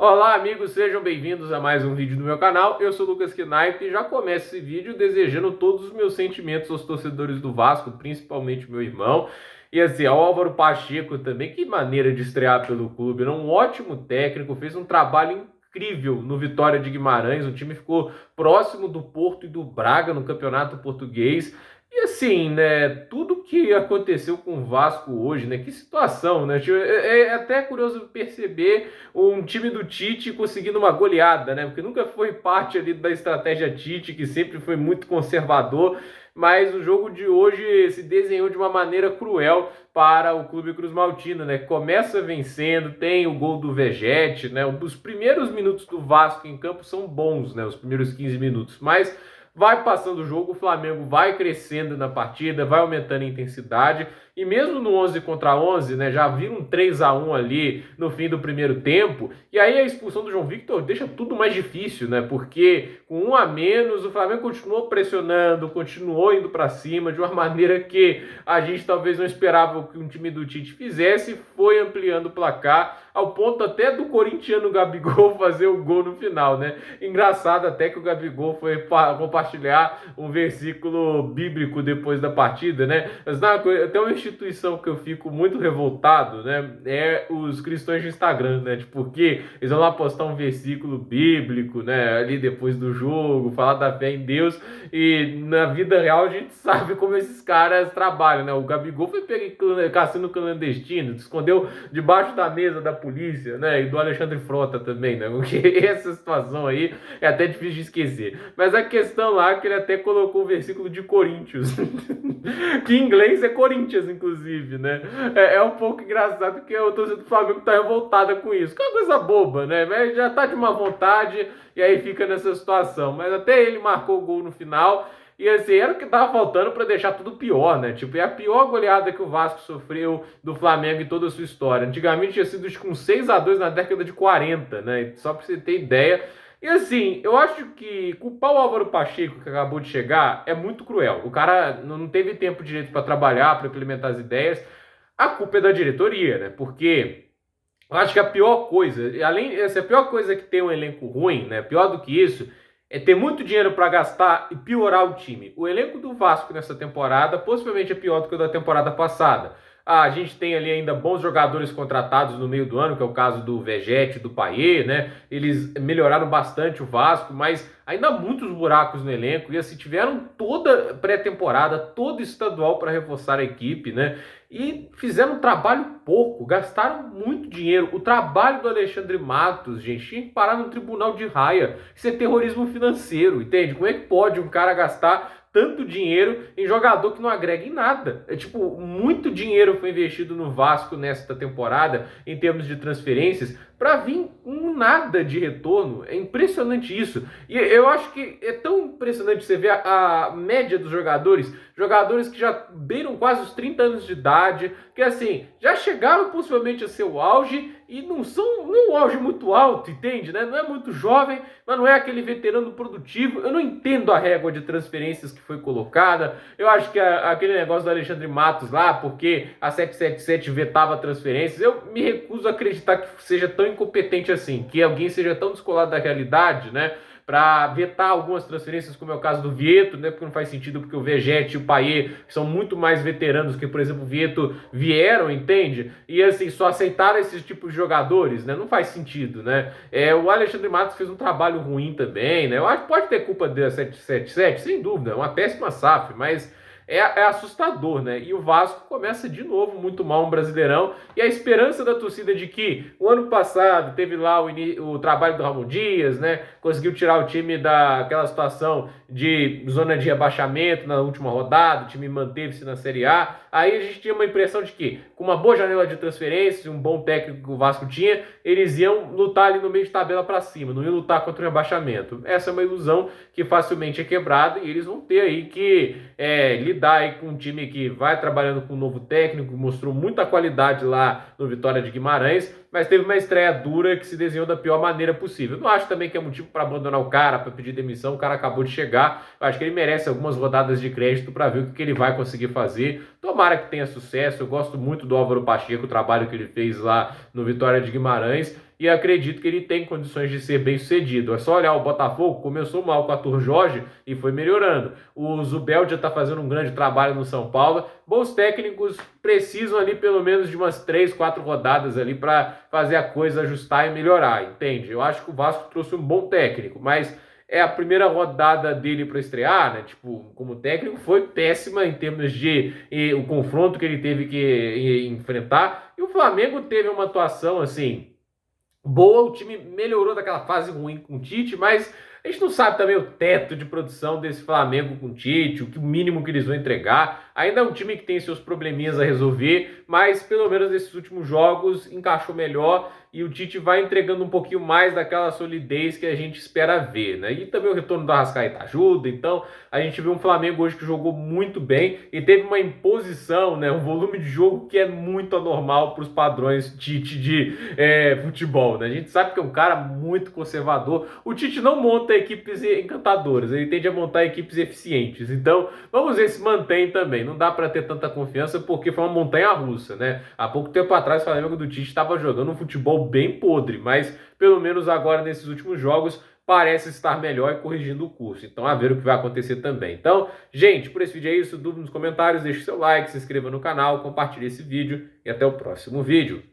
Olá amigos, sejam bem-vindos a mais um vídeo do meu canal. Eu sou o Lucas Knight e já começo esse vídeo desejando todos os meus sentimentos aos torcedores do Vasco, principalmente meu irmão. E assim, ao Álvaro Pacheco também, que maneira de estrear pelo clube, né? Um ótimo técnico, fez um trabalho incrível no Vitória de Guimarães. O time ficou próximo do Porto e do Braga no Campeonato Português. E assim, né, tudo que aconteceu com o Vasco hoje, né, que situação, né, tipo, é até curioso perceber um time do Tite conseguindo uma goleada, né, porque nunca foi parte ali da estratégia Tite, que sempre foi muito conservador, mas o jogo de hoje se desenhou de uma maneira cruel para o Clube Cruz Maltino, né, que começa vencendo, tem o gol do Vegete, né, os primeiros minutos do Vasco em campo são bons, né, os primeiros 15 minutos, mas vai passando o jogo, o Flamengo vai crescendo na partida, vai aumentando a intensidade, e mesmo no 11 contra 11, né, já vira um 3-1 ali no fim do primeiro tempo, e aí a expulsão do João Victor deixa tudo mais difícil, né, porque com um a menos o Flamengo continuou pressionando, continuou indo para cima de uma maneira que a gente talvez não esperava que um time do Tite fizesse, foi ampliando o placar, ao ponto até do corintiano Gabigol fazer o gol no final, né? Engraçado até que o Gabigol foi compartilhar um versículo bíblico depois da partida, né? Mas tem uma instituição que eu fico muito revoltado, né? É os cristãos de Instagram, né? Tipo, porque eles vão lá postar um versículo bíblico, né? Ali depois do jogo, falar da fé em Deus, e na vida real a gente sabe como esses caras trabalham, né? O Gabigol foi pego em cassino clandestino, se escondeu debaixo da mesa da polícia, né? E do Alexandre Frota também, né? Porque essa situação aí é até difícil de esquecer. Mas a questão lá é que ele até colocou o versículo de Coríntios, que em inglês é Corinthians, inclusive, né? É um pouco engraçado porque o torcedor do Flamengo tá revoltada com isso. Que é uma coisa boba, né? Mas já tá de má vontade e aí fica nessa situação. Mas até ele marcou o gol no final. E assim, era o que tava faltando para deixar tudo pior, né? Tipo, é a pior goleada que o Vasco sofreu do Flamengo em toda a sua história. Antigamente tinha sido com 6-2 na década de 40, né? Só para você ter ideia. E assim, eu acho que culpar o Álvaro Pacheco, que acabou de chegar, é muito cruel. O cara não teve tempo direito para trabalhar, para implementar as ideias. A culpa é da diretoria, né? Porque eu acho que a pior coisa, além, essa é a pior coisa que ter um elenco ruim, né? Pior do que isso, é ter muito dinheiro para gastar e piorar o time. O elenco do Vasco nessa temporada possivelmente é pior do que o da temporada passada. A gente tem ali ainda bons jogadores contratados no meio do ano, que é o caso do Vegete, do Payet, né? Eles melhoraram bastante o Vasco, mas ainda há muitos buracos no elenco. E assim, tiveram toda pré-temporada, todo estadual para reforçar a equipe, né? E fizeram um trabalho pouco, gastaram muito dinheiro. O trabalho do Alexandre Matos, gente, tinha que parar no tribunal de raia. Isso é terrorismo financeiro, entende? Como é que pode um cara gastar tanto dinheiro em jogador que não agrega em nada? É tipo, muito dinheiro foi investido no Vasco nesta temporada em termos de transferências para vir um nada de retorno. É impressionante isso. E eu acho que é tão impressionante você ver a média dos jogadores, jogadores que já beiram quase os 30 anos de idade, que assim, já chegaram possivelmente a seu auge e não são um auge muito alto, entende, né? Não é muito jovem, mas não é aquele veterano produtivo. Eu não entendo a régua de transferências que foi colocada. Eu acho que aquele negócio do Alexandre Matos lá, porque a 777 vetava transferências, eu me recuso a acreditar que seja tão incompetente assim, que alguém seja tão descolado da realidade, né? Para vetar algumas transferências, como é o caso do Vieto, né? Porque não faz sentido, porque o Vegete e o Payet, que são muito mais veteranos que, por exemplo, o Vieto, vieram, entende? E assim, só aceitaram esses tipos de jogadores, né? Não faz sentido, né? O Alexandre Matos fez um trabalho ruim também, né? Eu acho que pode ter culpa da 777, sem dúvida, é uma péssima SAF, mas é assustador, né? E o Vasco começa de novo muito mal um Brasileirão, e a esperança da torcida de que o ano passado teve lá o trabalho do Ramon Dias, né? Conseguiu tirar o time daquela situação de zona de rebaixamento na última rodada, o time manteve-se na Série A. Aí a gente tinha uma impressão de que, com uma boa janela de transferências, um bom técnico que o Vasco tinha, eles iam lutar ali no meio de tabela para cima, não iam lutar contra o rebaixamento. Essa é uma ilusão que facilmente é quebrada, e eles vão ter aí que lidar aí com um time que vai trabalhando com um novo técnico, mostrou muita qualidade lá no Vitória de Guimarães, mas teve uma estreia dura que se desenhou da pior maneira possível. Não acho também que é motivo para abandonar o cara, para pedir demissão, o cara acabou de chegar. Eu acho que ele merece algumas rodadas de crédito para ver o que ele vai conseguir fazer. Tomara que tenha sucesso. Eu gosto muito do Álvaro Pacheco, o trabalho que ele fez lá no Vitória de Guimarães, e acredito que ele tem condições de ser bem sucedido. É só olhar o Botafogo, começou mal com o Arthur Jorge e foi melhorando. O Zubel já está fazendo um grande trabalho no São Paulo. Bons técnicos precisam ali pelo menos de umas 3, 4 rodadas ali para fazer a coisa ajustar e melhorar, entende? Eu acho que o Vasco trouxe um bom técnico, mas é a primeira rodada dele para estrear, né? Tipo, como técnico foi péssima em termos de o confronto que ele teve que enfrentar. E o Flamengo teve uma atuação assim boa, o time melhorou daquela fase ruim com o Tite, mas a gente não sabe também o teto de produção desse Flamengo com o Tite, o mínimo que eles vão entregar. Ainda é um time que tem seus probleminhas a resolver, mas pelo menos nesses últimos jogos encaixou melhor e o Tite vai entregando um pouquinho mais daquela solidez que a gente espera ver, né? E também o retorno do Arrascaeta ajuda, então a gente viu um Flamengo hoje que jogou muito bem e teve uma imposição, né? Um volume de jogo que é muito anormal para os padrões Tite de futebol, né? A gente sabe que é um cara muito conservador. O Tite não monta equipes encantadoras, ele tende a montar equipes eficientes. Então, vamos ver se mantém também. Não dá para ter tanta confiança porque foi uma montanha-russa, né? Há pouco tempo atrás o Flamengo do Tite estava jogando um futebol bem podre, mas pelo menos agora nesses últimos jogos parece estar melhor e corrigindo o curso. Então, a ver o que vai acontecer também. Então, gente, por esse vídeo é isso. Dúvida nos comentários, deixe seu like, se inscreva no canal, compartilhe esse vídeo e até o próximo vídeo.